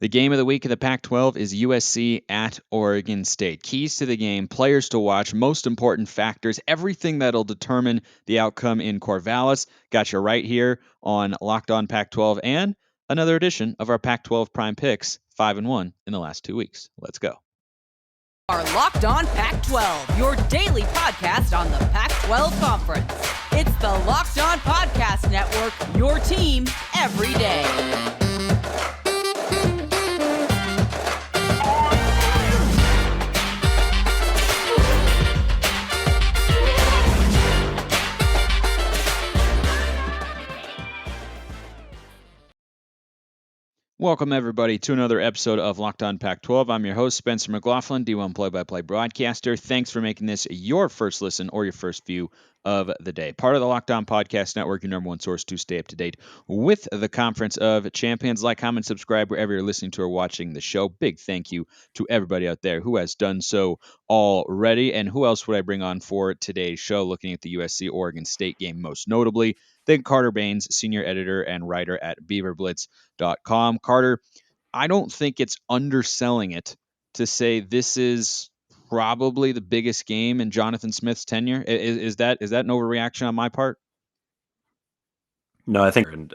The game of the week in the Pac-12 is USC at Oregon State. Keys to the game, players to watch, most important factors, everything that'll determine the outcome in Corvallis. Got you right here on Locked On Pac-12 and another edition of our Pac-12 Prime Picks, 5-1 in the last 2 weeks. Let's go. Our Locked On Pac-12, your daily podcast on the Pac-12 Conference. It's the Locked On Podcast Network, your team every day. Welcome, everybody, to another episode of Locked On Pac-12. I'm your host, Spencer McLaughlin, D1 play-by-play broadcaster. Thanks for making this your first listen or your first view of the day. Part of the Locked On Podcast Network, your number one source to stay up to date with the Conference of Champions. Like, comment, subscribe wherever you're listening to or watching the show. Big thank you to everybody out there who has done so already. And who else would I bring on for today's show, looking at the USC-Oregon State game most notably? Then Carter Bahns, senior editor and writer at BeaverBlitz.com. Carter, I don't think it's underselling it to say this is probably the biggest game in Jonathan Smith's tenure. Is that an overreaction on my part? No, I think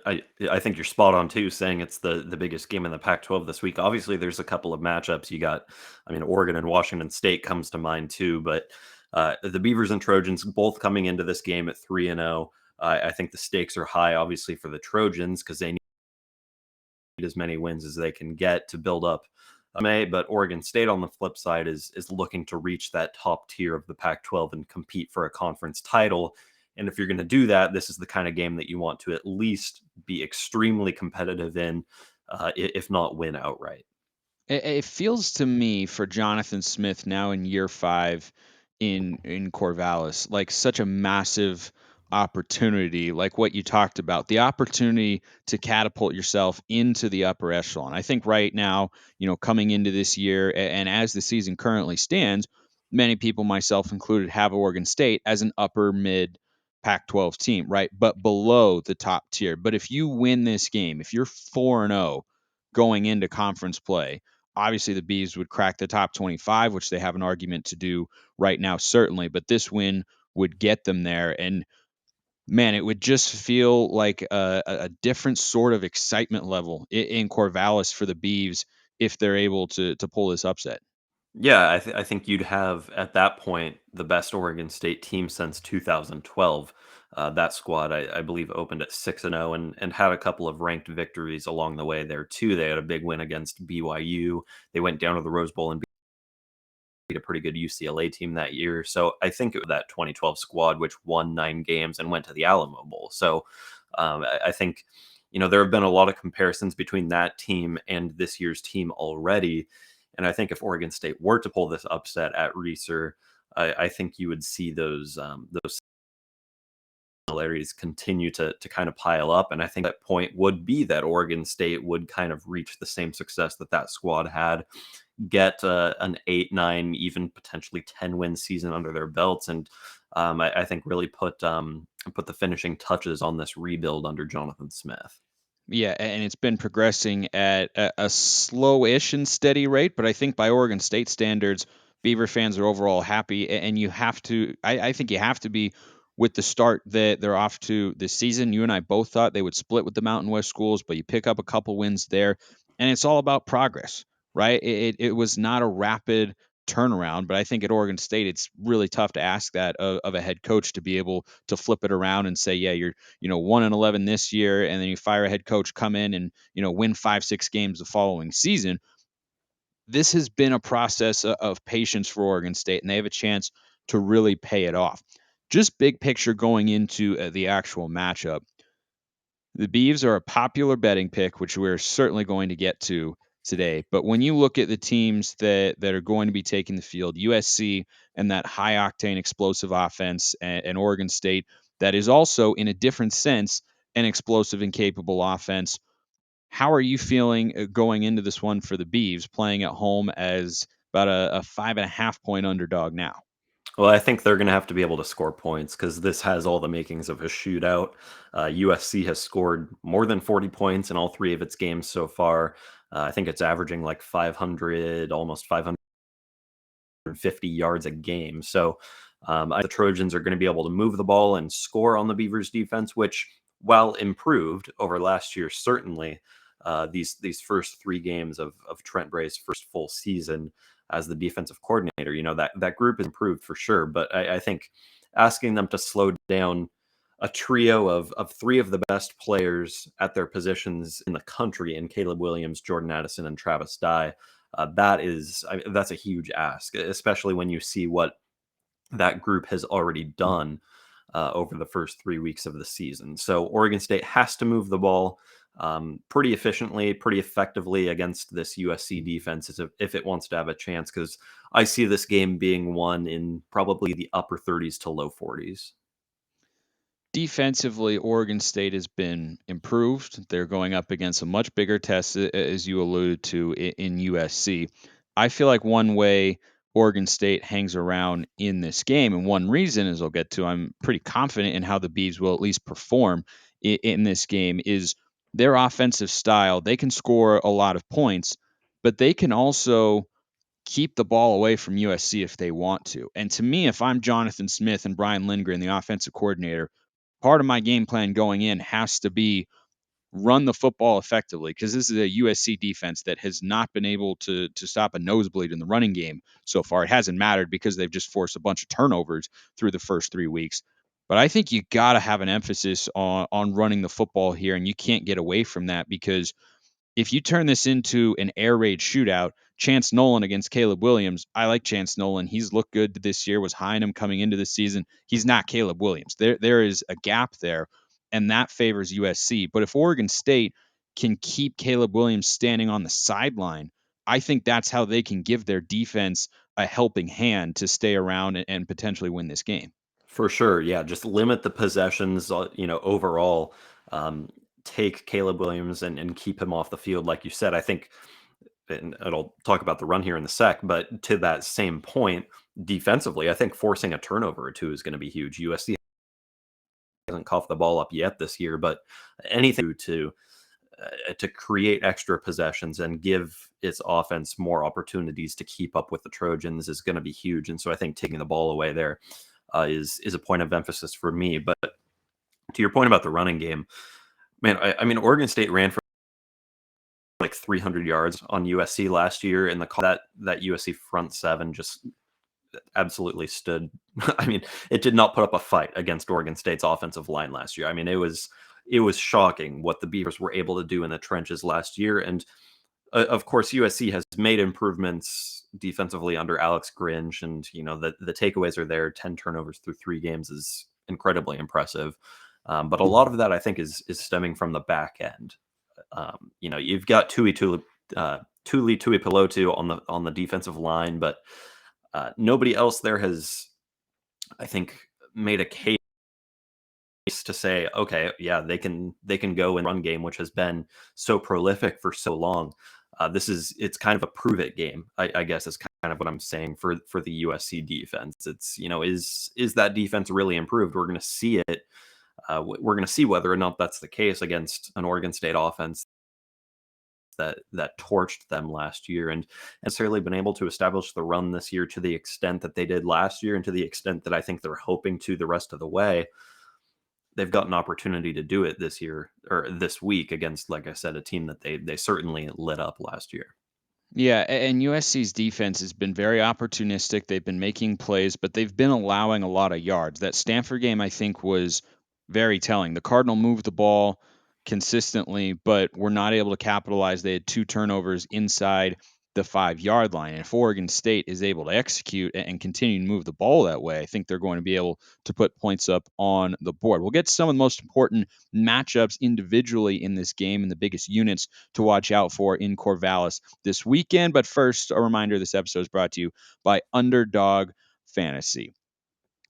you're spot on too, saying it's the biggest game in the Pac-12 this week. Obviously, there's a couple of matchups. You got, Oregon and Washington State comes to mind too, but the Beavers and Trojans both coming into this game at 3-0. I think the stakes are high, obviously, for the Trojans because they need as many wins as they can get to build up but Oregon State on the flip side is looking to reach that top tier of the Pac-12 and compete for a conference title. And if you're going to do that, this is the kind of game that you want to at least be extremely competitive in, if not win outright. It feels to me for Jonathan Smith now in year 5 in Corvallis like such a massive opportunity, like what you talked about, the opportunity to catapult yourself into the upper echelon. I think right now, coming into this year and as the season currently stands, many people, myself included, have Oregon State as an upper mid Pac-12 team, right? But below the top tier. But if you win this game, if you're 4-0 going into conference play, obviously the Bees would crack the top 25, which they have an argument to do right now, certainly. But this win would get them there. And man, it would just feel like a different sort of excitement level in Corvallis for the Beavs if they're able to pull this upset. Yeah, I think you'd have at that point the best Oregon State team since 2012. That squad, I believe, opened at 6-0 and had a couple of ranked victories along the way there too. They had a big win against BYU. They went down to the Rose Bowl and beat a pretty good UCLA team that year. So I think it was that 2012 squad which won 9 games and went to the Alamo Bowl. So I think there have been a lot of comparisons between that team and this year's team already. And I think if Oregon State were to pull this upset at Reser, I think you would see those similarities continue to kind of pile up. And I think that point would be that Oregon State would kind of reach the same success that squad had, get an 8, 9, even potentially 10-win season under their belts, and I think really put the finishing touches on this rebuild under Jonathan Smith. Yeah, and it's been progressing at a slow-ish and steady rate, but I think by Oregon State standards, Beaver fans are overall happy, and you have to, I think you have to be with the start that they're off to this season. You and I both thought they would split with the Mountain West schools, but you pick up a couple wins there, and it's all about progress, right? It was not a rapid turnaround, but I think at Oregon State, it's really tough to ask that of a head coach to be able to flip it around and say, yeah, you're 1-11 this year, and then you fire a head coach, come in and win 5-6 games the following season. This has been a process of patience for Oregon State, and they have a chance to really pay it off. Just big picture going into the actual matchup, the Beavs are a popular betting pick, which we're certainly going to get to today. But when you look at the teams that are going to be taking the field, USC and that high octane explosive offense, and Oregon State, that is also in a different sense an explosive and capable offense. How are you feeling going into this one for the Beavs, playing at home as about a 5.5 point underdog now? Well, I think they're going to have to be able to score points because this has all the makings of a shootout. USC has scored more than 40 points in all 3 of its games so far. I think it's averaging like 500, almost 550 yards a game. So the Trojans are going to be able to move the ball and score on the Beavers defense, which, while improved over last year, certainly these first 3 games of Trent Bray's first full season as the defensive coordinator, that group is improved for sure. But I think asking them to slow down a trio of 3 of the best players at their positions in the country in Caleb Williams, Jordan Addison, and Travis Dye, that's a huge ask, especially when you see what that group has already done over the first 3 weeks of the season. So Oregon State has to move the ball pretty efficiently, pretty effectively against this USC defense if it wants to have a chance, because I see this game being won in probably the upper 30s to low 40s. Defensively, Oregon State has been improved. They're going up against a much bigger test, as you alluded to, in USC. I feel like one way Oregon State hangs around in this game, and one reason, as I'll get to, I'm pretty confident in how the Beavs will at least perform in this game, is their offensive style. They can score a lot of points, but they can also keep the ball away from USC if they want to. And to me, if I'm Jonathan Smith and Brian Lindgren, the offensive coordinator, part of my game plan going in has to be run the football effectively, because this is a USC defense that has not been able to stop a nosebleed in the running game so far. It hasn't mattered because they've just forced a bunch of turnovers through the first 3 weeks. But I think you got to have an emphasis on running the football here, and you can't get away from that, because if you turn this into an air raid shootout, Chance Nolan against Caleb Williams, I like Chance Nolan. He's looked good this year, was high on him coming into the season. He's not Caleb Williams. There is a gap there, and that favors USC. But if Oregon State can keep Caleb Williams standing on the sideline, I think that's how they can give their defense a helping hand to stay around and potentially win this game. For sure, yeah. Just limit the possessions, overall. Take Caleb Williams and keep him off the field, like you said. I think, and I'll talk about the run here in a sec, but to that same point, defensively, I think forcing a turnover or 2 is going to be huge. USC hasn't coughed the ball up yet this year, but anything to create extra possessions and give its offense more opportunities to keep up with the Trojans is going to be huge. And so I think taking the ball away there is a point of emphasis for me. But to your point about the running game, man, I mean, Oregon State ran for like 300 yards on USC last year, and that USC front 7 just absolutely stood. I mean, it did not put up a fight against Oregon State's offensive line last year. I mean, it was shocking what the Beavers were able to do in the trenches last year. And of course, USC has made improvements defensively under Alex Grinch, and the takeaways are there. 10 turnovers through 3 games is incredibly impressive. But a lot of that, I think, is stemming from the back end. You've got Tuli Tuipulotu on the defensive line, but nobody else there has, I think, made a case to say, okay, yeah, they can go and run game, which has been so prolific for so long. It's kind of a prove it game, I guess is kind of what I'm saying for the USC defense. It's, is that defense really improved? We're going to see it. We're going to see whether or not that's the case against an Oregon State offense that torched them last year, and necessarily been able to establish the run this year to the extent that they did last year, and to the extent that I think they're hoping to the rest of the way. They've got an opportunity to do it this year, or this week, against, like I said, a team that they certainly lit up last year. Yeah, and USC's defense has been very opportunistic. They've been making plays, but they've been allowing a lot of yards. That Stanford game, I think, was very telling. The Cardinal moved the ball consistently, but were not able to capitalize. They had 2 turnovers inside the 5-yard line. And if Oregon State is able to execute and continue to move the ball that way, I think they're going to be able to put points up on the board. We'll get to some of the most important matchups individually in this game and the biggest units to watch out for in Corvallis this weekend. But first, a reminder, this episode is brought to you by Underdog Fantasy.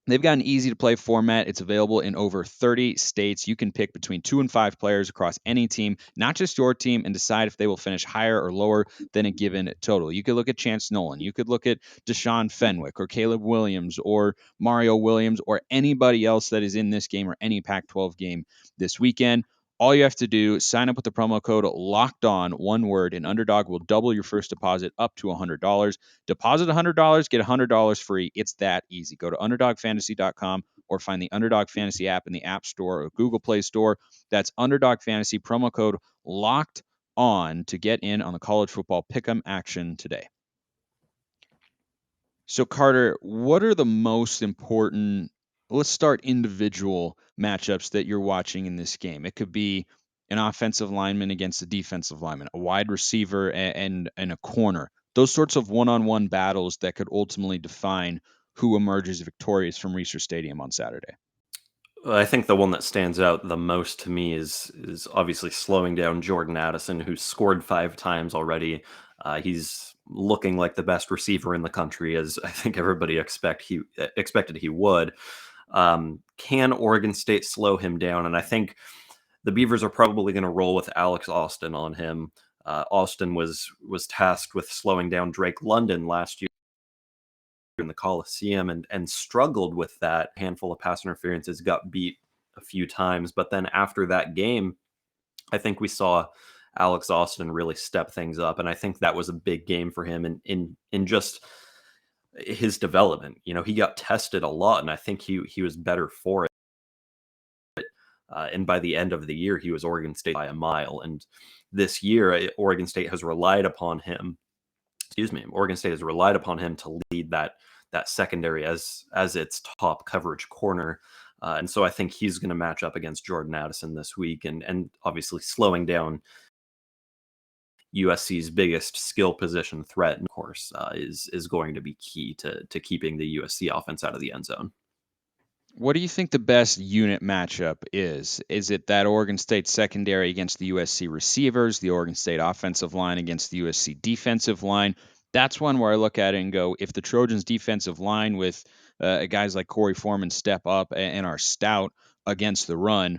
They've got an easy to play format. It's available in over 30 states. You can pick between 2 and 5 players across any team, not just your team, and decide if they will finish higher or lower than a given total. You could look at Chance Nolan. You could look at Deshaun Fenwick or Caleb Williams or Mario Williams or anybody else that is in this game or any Pac-12 game this weekend. All you have to do is sign up with the promo code Locked On, one word, and Underdog will double your first deposit up to $100. Deposit $100, get $100 free. It's that easy. Go to UnderdogFantasy.com or find the Underdog Fantasy app in the App Store or Google Play Store. That's Underdog Fantasy, promo code Locked On to get in on the college football pick'em action today. So, Carter, what are the most important, let's start individual matchups that you're watching in this game? It could be an offensive lineman against a defensive lineman, a wide receiver and a corner. Those sorts of one-on-one battles that could ultimately define who emerges victorious from Reser Stadium on Saturday. I think the one that stands out the most to me is obviously slowing down Jordan Addison, who's scored 5 times already. He's looking like the best receiver in the country, as I think everybody expected he would. Can Oregon State slow him down? And I think the Beavers are probably going to roll with Alex Austin on him. Austin was tasked with slowing down Drake London last year in the Coliseum and struggled with that. Handful of pass interferences, got beat a few times, but then after that game, I think we saw Alex Austin really step things up, and I think that was a big game for him in just his development. You know, he got tested a lot, and I think he was better for it. And by the end of the year, he was Oregon State by a mile. And this year, Oregon State has relied upon him. Oregon State has relied upon him to lead that secondary as its top coverage corner. And so I think he's going to match up against Jordan Addison this week, and obviously slowing down USC's biggest skill position threat, of course, is going to be key to keeping the USC offense out of the end zone. What do you think the best unit matchup is? Is it that Oregon State secondary against the USC receivers, the Oregon State offensive line against the USC defensive line? That's one where I look at it and go, if the Trojans defensive line with guys like Corey Foreman step up and are stout against the run,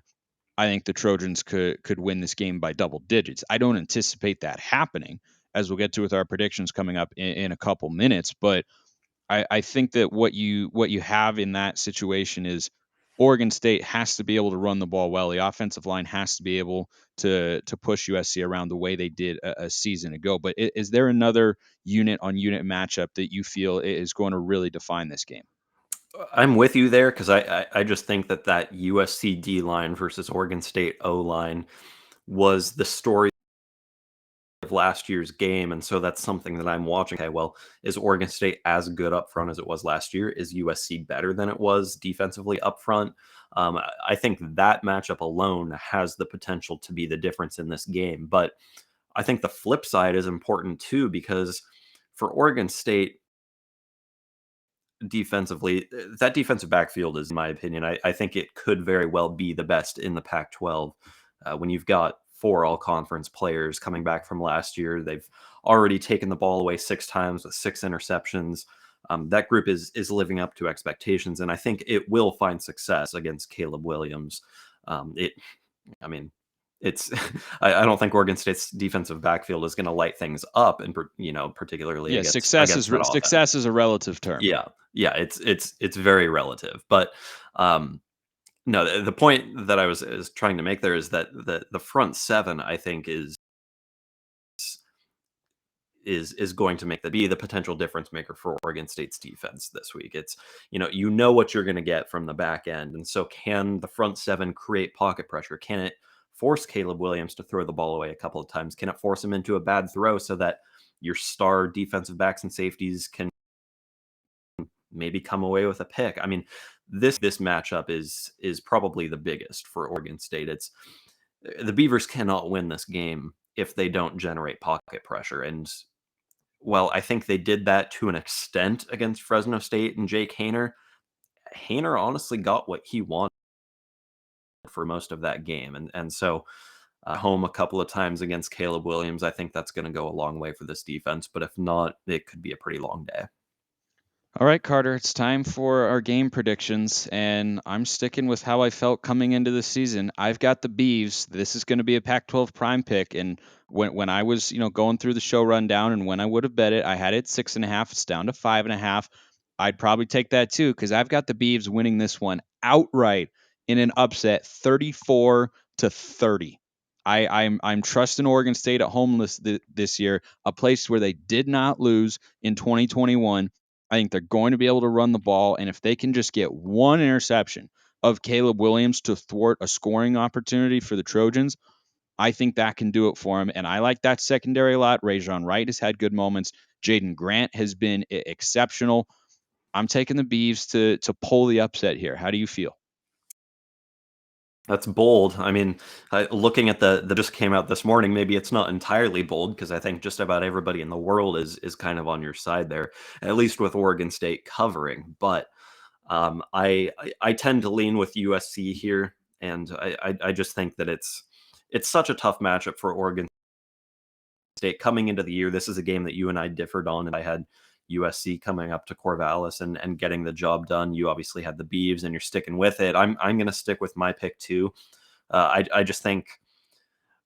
I think the Trojans could win this game by double digits. I don't anticipate that happening, as we'll get to with our predictions coming up in a couple minutes, but I think that what you have in that situation is Oregon State has to be able to run the ball well. The offensive line has to be able to push USC around the way they did a season ago. But is there another unit on unit matchup that you feel is going to really define this game? I'm with you there, because I just think that USC D line versus Oregon State O line was the story of last year's game, and so that's something that I'm watching. Okay, well, is Oregon State as good up front as it was last year? Is USC better than it was defensively up front? I think that matchup alone has the potential to be the difference in this game. But I think the flip side is important too, because for Oregon State defensively, that defensive backfield is, in my opinion, I think it could very well be the best in the Pac-12. When you've got 4 all-conference players coming back from last year, they've already taken the ball away 6 times with 6 interceptions. That group is living up to expectations, and I think it will find success against Caleb Williams. It's I don't think Oregon State's defensive backfield is going to light things up, and particularly success is a relative term. Yeah, it's very relative, but no, the point that I was trying to make there is that the front 7, I think, is going to be the potential difference maker for Oregon State's defense this week. It's what you're going to get from the back end, and so can the front 7 create pocket pressure? Can it force Caleb Williams to throw the ball away a couple of times? Can it force him into a bad throw so that your star defensive backs and safeties can maybe come away with a pick? I mean, this matchup is probably the biggest for Oregon State. It's the Beavers cannot win this game if they don't generate pocket pressure. And well, I think they did that to an extent against Fresno State and Jake Haener. Haener honestly got what he wanted for most of that game. And so home a couple of times against Caleb Williams, I think that's going to go a long way for this defense. But if not, it could be a pretty long day. All right, Carter, it's time for our game predictions, and I'm sticking with how I felt coming into the season. I've got the Beavs. This is going to be a Pac-12 Prime pick, and when I was going through the show rundown and when I would have bet it, I had it 6.5. It's down to 5.5. I'd probably take that too, because I've got the Beavs winning this one outright in an upset, 34-31. to 30. I'm trusting Oregon State at home this year, a place where they did not lose in 2021. I think they're going to be able to run the ball, and if they can just get one interception of Caleb Williams to thwart a scoring opportunity for the Trojans, I think that can do it for him. And I like that secondary a lot. Rajon Wright has had good moments. Jaden Grant has been exceptional. I'm taking the Beavs to pull the upset here. How do you feel? That's bold. I mean, looking at the just came out this morning, maybe it's not entirely bold because I think just about everybody in the world is kind of on your side there, at least with Oregon State covering. But I tend to lean with USC here, and I just think that it's such a tough matchup for Oregon State coming into the year. This is a game that you and I differed on, and I had USC coming up to Corvallis and getting the job done. You obviously had the Beavs, and you're sticking with it. I'm going to stick with my pick too. I just think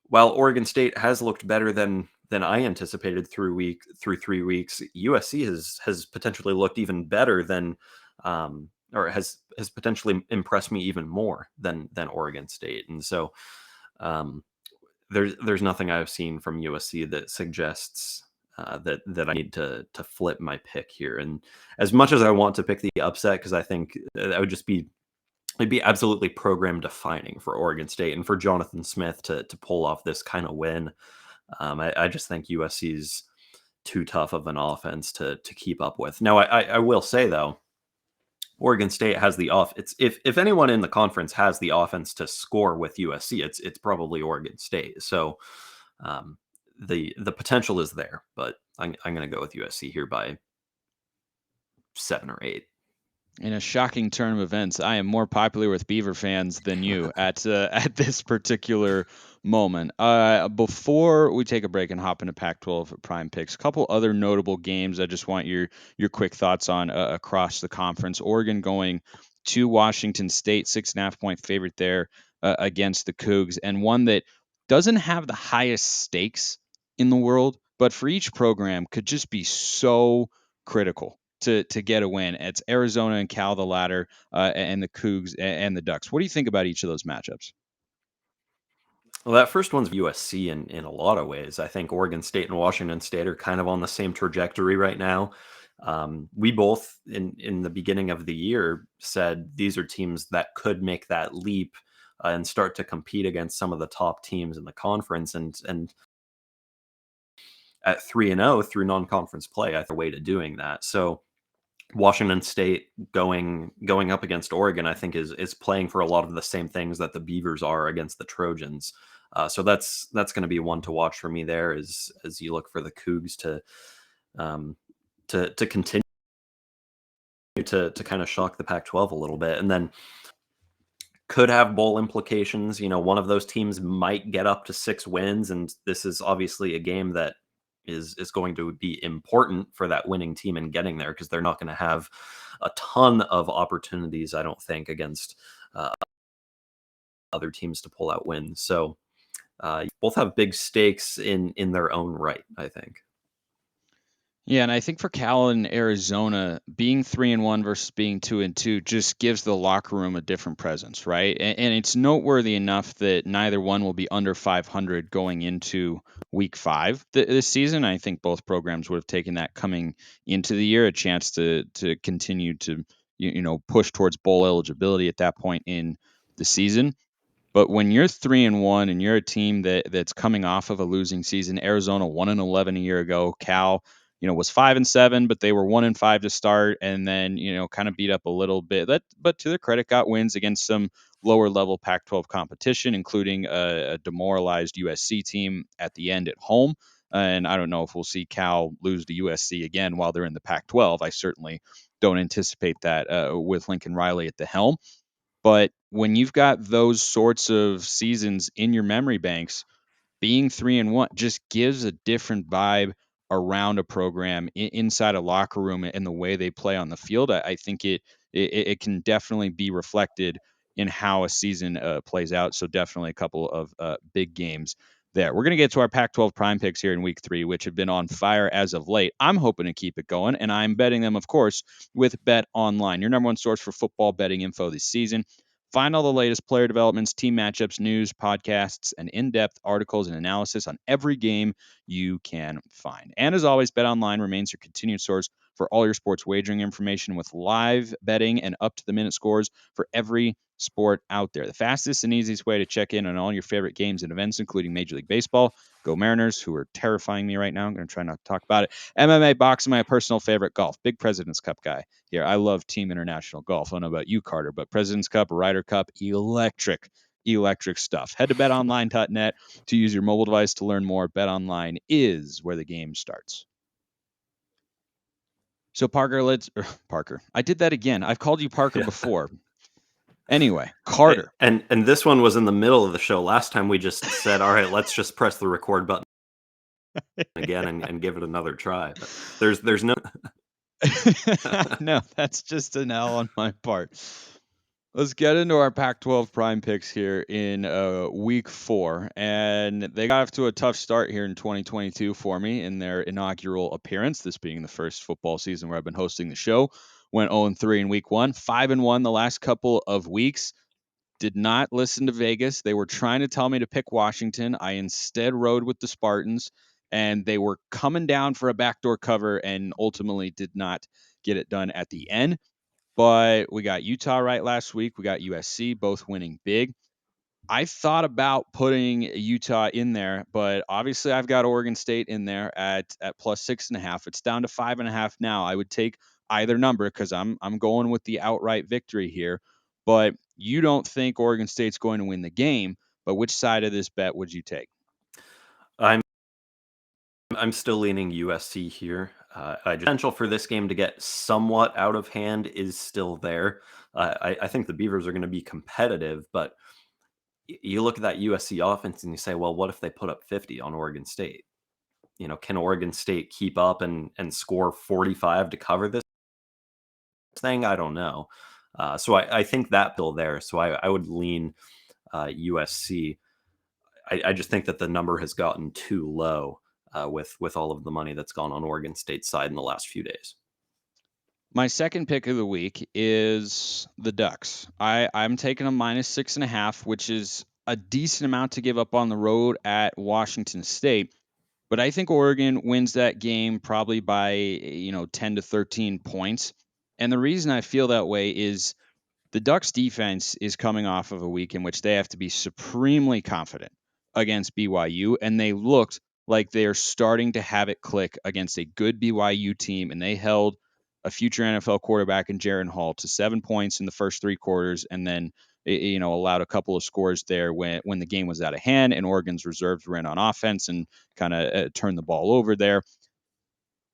while Oregon State has looked better than I anticipated through 3 weeks, USC has potentially looked even better than or has potentially impressed me even more than Oregon State. And so there's nothing I've seen from USC that suggests that I need to flip my pick here. And as much as I want to pick the upset, because I think that would just it'd be absolutely program defining for Oregon State and for Jonathan Smith to pull off this kind of win. I just think USC's too tough of an offense to keep up with. Now, I will say though, Oregon State has the It's if anyone in the conference has the offense to score with USC, it's probably Oregon State. So the potential is there, but I'm going to go with USC here by 7 or 8. In a shocking turn of events, I am more popular with Beaver fans than you at this particular moment. Before we take a break and hop into Pac-12 Prime Picks, a couple other notable games I just want your quick thoughts on across the conference. Oregon going to Washington State, 6.5-point favorite there against the Cougs, and one that doesn't have the highest stakes in the world, but for each program could just be so critical to get a win. It's Arizona and Cal, the latter, and the Cougs and the Ducks. What do you think about each of those matchups? Well, that first one's USC in a lot of ways. I think Oregon State and Washington State are kind of on the same trajectory right now. We both, in the beginning of the year, said these are teams that could make that leap and start to compete against some of the top teams in the conference. And at 3-0 through non-conference play, I think a way to doing that. So Washington State going up against Oregon, I think is playing for a lot of the same things that the Beavers are against the Trojans. So that's going to be one to watch for me there as you look for the Cougs to continue to kind of shock the Pac-12 a little bit, and then could have bowl implications. One of those teams might get up to 6 wins, and this is obviously a game that is going to be important for that winning team in getting there, because they're not going to have a ton of opportunities, I don't think, against other teams to pull out wins. So both have big stakes in their own right, I think. Yeah, and I think for Cal and Arizona, being 3-1 versus being 2-2 just gives the locker room a different presence, right? And it's noteworthy enough that neither one will be under 500 going into Week 5 this season. I think both programs would have taken that coming into the year, a chance to continue to push towards bowl eligibility at that point in the season. But when you're 3-1 and you're a team that's coming off of a losing season, Arizona 1-11 a year ago, Cal, was 5-7, but they were 1-5 to start, and then kind of beat up a little bit. But to their credit, got wins against some lower level Pac-12 competition, including a demoralized USC team at the end at home. And I don't know if we'll see Cal lose to USC again while they're in the Pac-12. I certainly don't anticipate that with Lincoln Riley at the helm. But when you've got those sorts of seasons in your memory banks, being 3-1 just gives a different vibe around a program inside a locker room and the way they play on the field. I think it can definitely be reflected in how a season plays out. So definitely a couple of big games there. We're going to get to our Pac-12 Prime Picks here in Week 3, which have been on fire as of late. I'm hoping to keep it going, and I'm betting them, of course, with Bet Online, your number one source for football betting info this season. Find all the latest player developments, team matchups, news, podcasts, and in-depth articles and analysis on every game you can find. And as always, BetOnline remains your continued source for all your sports wagering information with live betting and up-to-the-minute scores for every sport out there. The fastest and easiest way to check in on all your favorite games and events, including Major League Baseball, Go Mariners, who are terrifying me right now. I'm going to try not to talk about it. MMA, boxing, my personal favorite, golf. Big President's Cup guy here. I love Team International Golf. I don't know about you, Carter, but President's Cup, Ryder Cup, electric stuff. Head to betonline.net to use your mobile device to learn more. BetOnline is where the game starts. So Parker. I did that again. I've called you Parker before. Anyway, Carter. And this one was in the middle of the show. Last time we just said, all right, let's just press the record button again and give it anotother try. But there's no No, that's just an L on my part. Let's get into our Pac-12 Prime Picks here in week 4. And they got off to a tough start here in 2022 for me in their inaugural appearance, this being the first football season where I've been hosting the show. Went 0-3 in week 1, 5-1 the last couple of weeks. Did not listen to Vegas. They were trying to tell me to pick Washington. I instead rode with the Spartans, and they were coming down for a backdoor cover and ultimately did not get it done at the end. But we got Utah right last week. We got USC, both winning big. I thought about putting Utah in there, but obviously I've got Oregon State in there at plus 6.5. It's down to 5.5 now. I would take either number because I'm going with the outright victory here. But you don't think Oregon State's going to win the game, but which side of this bet would you take? I'm still leaning USC here. Potential for this game to get somewhat out of hand is still there. I think the Beavers are going to be competitive, but you look at that USC offense and you say, well, what if they put up 50 on Oregon State? Can Oregon State keep up and score 45 to cover this thing? I don't know. So I think that bill there. So I would lean USC. I just think that the number has gotten too low with all of the money that's gone on Oregon State's side in the last few days. My second pick of the week is the Ducks. I'm taking a minus 6.5, which is a decent amount to give up on the road at Washington State. But I think Oregon wins that game probably by 10 to 13 points. And the reason I feel that way is the Ducks defense is coming off of a week in which they have to be supremely confident against BYU, and they looked like they're starting to have it click against a good BYU team, and they held a future NFL quarterback in Jaron Hall to 7 points in the first 3 quarters, and then allowed a couple of scores there when the game was out of hand, and Oregon's reserves ran on offense and kind of turned the ball over there.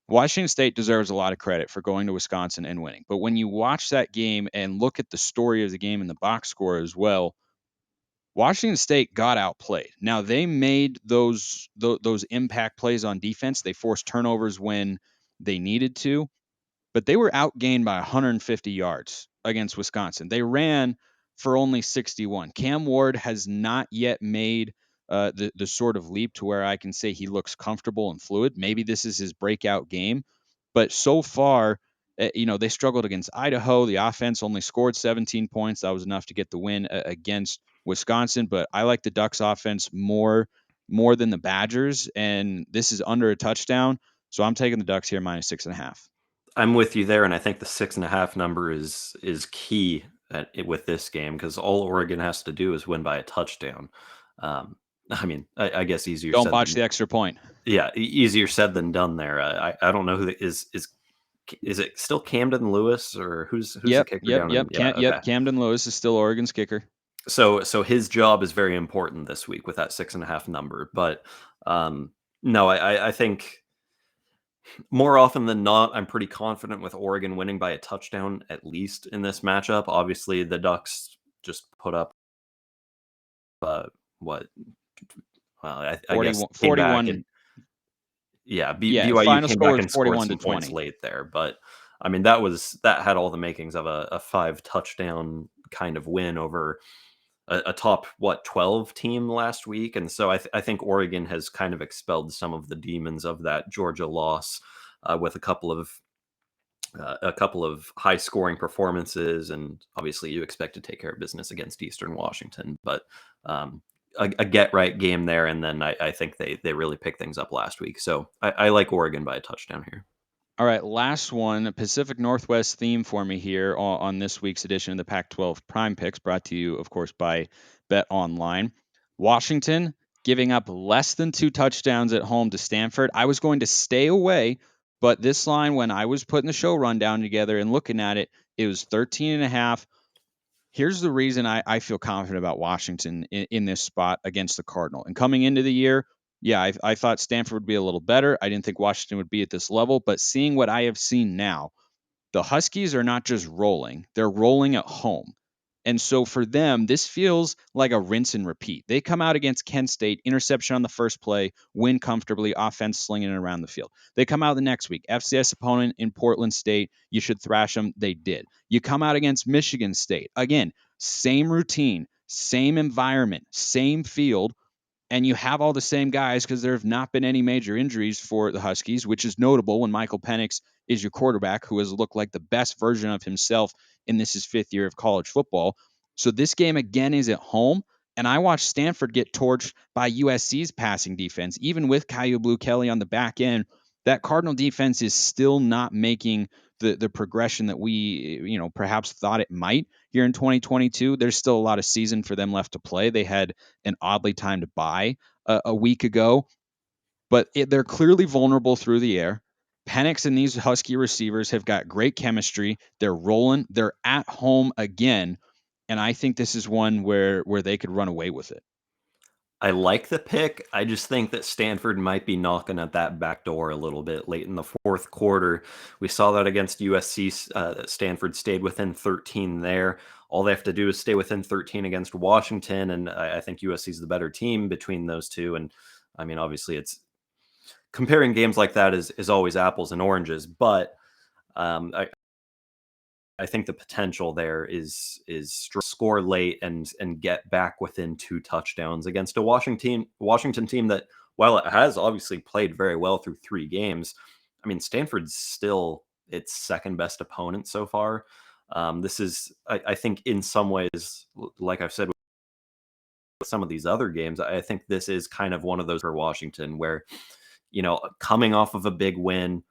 Washington State deserves a lot of credit for going to Wisconsin and winning. But when you watch that game and look at the story of the game and the box score as well, Washington State got outplayed. Now, they made those impact plays on defense. They forced turnovers when they needed to, but they were outgained by 150 yards against Wisconsin. They ran for only 61. Cam Ward has not yet made the sort of leap to where I can say he looks comfortable and fluid. Maybe this is his breakout game, but so far, they struggled against Idaho. The offense only scored 17 points. That was enough to get the win against Wisconsin, but I like the Ducks offense more than the Badgers, and this is under a touchdown, so I'm taking the Ducks here minus 6.5. I'm with you there, and I think the 6.5 number is key with this game because all Oregon has to do is win by a touchdown. I guess easier. Don't botch the extra point. Yeah, easier said than done there. I don't know who is it still Camden Lewis or who's the kicker down? Yep. Camden Lewis is still Oregon's kicker. So his job is very important this week with that 6.5 number. But no, I think more often than not, I'm pretty confident with Oregon winning by a touchdown, at least in this matchup. Obviously, the Ducks just put up what? Well, I guess 41. BYU final came score back and scored some points late there, but I mean that had all the makings of a 5 touchdown kind of win over a top 12 team last week, and so I think Oregon has kind of expelled some of the demons of that Georgia loss with a couple of a couple of high scoring performances, and obviously you expect to take care of business against Eastern Washington, but a get right game there. And then I think they really picked things up last week. So I like Oregon by a touchdown here. All right, last one, Pacific Northwest theme for me here on this week's edition of the Pac-12 Prime Picks, brought to you, of course, by Bet Online. Washington giving up less than 2 touchdowns at home to Stanford. I was going to stay away, but this line, when I was putting the show rundown together and looking at it, it was 13.5. Here's the reason I feel confident about Washington in this spot against the Cardinal. And coming into the year, yeah, I thought Stanford would be a little better. I didn't think Washington would be at this level, but seeing what I have seen now, the Huskies are not just rolling, they're rolling at home. And so for them, this feels like a rinse and repeat. They come out against Kent State, interception on the first play, win comfortably, offense slinging it around the field. They come out the next week, FCS opponent in Portland State, you should thrash them. They did. You come out against Michigan State, again, same routine, same environment, same field, and you have all the same guys because there have not been any major injuries for the Huskies, which is notable when Michael Penix is your quarterback, who has looked like the best version of himself in this his 5th year of college football. So this game again is at home, and I watched Stanford get torched by USC's passing defense, even with Caillou Blue Kelly on the back end. That Cardinal defense is still not making the progression that we perhaps thought it might here in 2022. There's still a lot of season for them left to play. They had an oddly timed bye a week ago, but they're clearly vulnerable through the air. Penix and these Husky receivers have got great chemistry. They're rolling. They're at home again, and I think this is one where they could run away with it. I like the pick. I just think that Stanford might be knocking at that back door a little bit late in the fourth quarter. We saw that against USC. Stanford stayed within 13 there. All they have to do is stay within 13 against Washington, and I think USC is the better team between those two. And I mean, obviously, it's comparing games like that is always apples and oranges, but I think the potential there is score late and get back within 2 touchdowns against a Washington team that, while it has obviously played very well through 3 games, I mean, Stanford's still its second best opponent so far. This is, I think, in some ways, like I've said with some of these other games, I think this is kind of one of those for Washington where, coming off of a big win,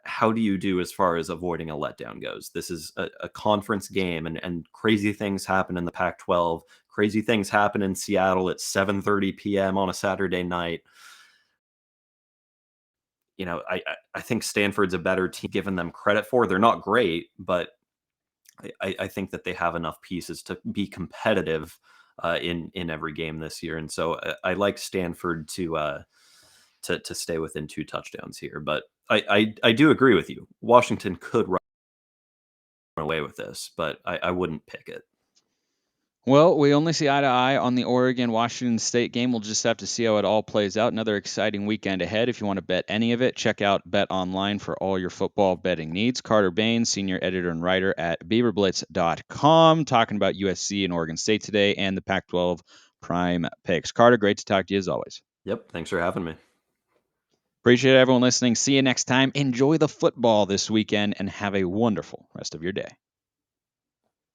how do you do as far as avoiding a letdown goes? This is a conference game, and crazy things happen in the Pac-12. Crazy things happen in Seattle at 7:30 p.m. on a Saturday night. I think Stanford's a better team given them credit for. They're not great, but I think that they have enough pieces to be competitive in every game this year. And so I like Stanford to stay within 2 touchdowns here. But I do agree with you. Washington could run away with this, but I wouldn't pick it. Well, we only see eye to eye on the Oregon-Washington State game. We'll just have to see how it all plays out. Another exciting weekend ahead. If you want to bet any of it, check out Bet Online for all your football betting needs. Carter Bahns, senior editor and writer at beaverblitz.com, talking about USC and Oregon State today and the Pac-12 Prime Picks. Carter, great to talk to you as always. Yep, thanks for having me. Appreciate everyone listening. See you next time. Enjoy the football this weekend and have a wonderful rest of your day.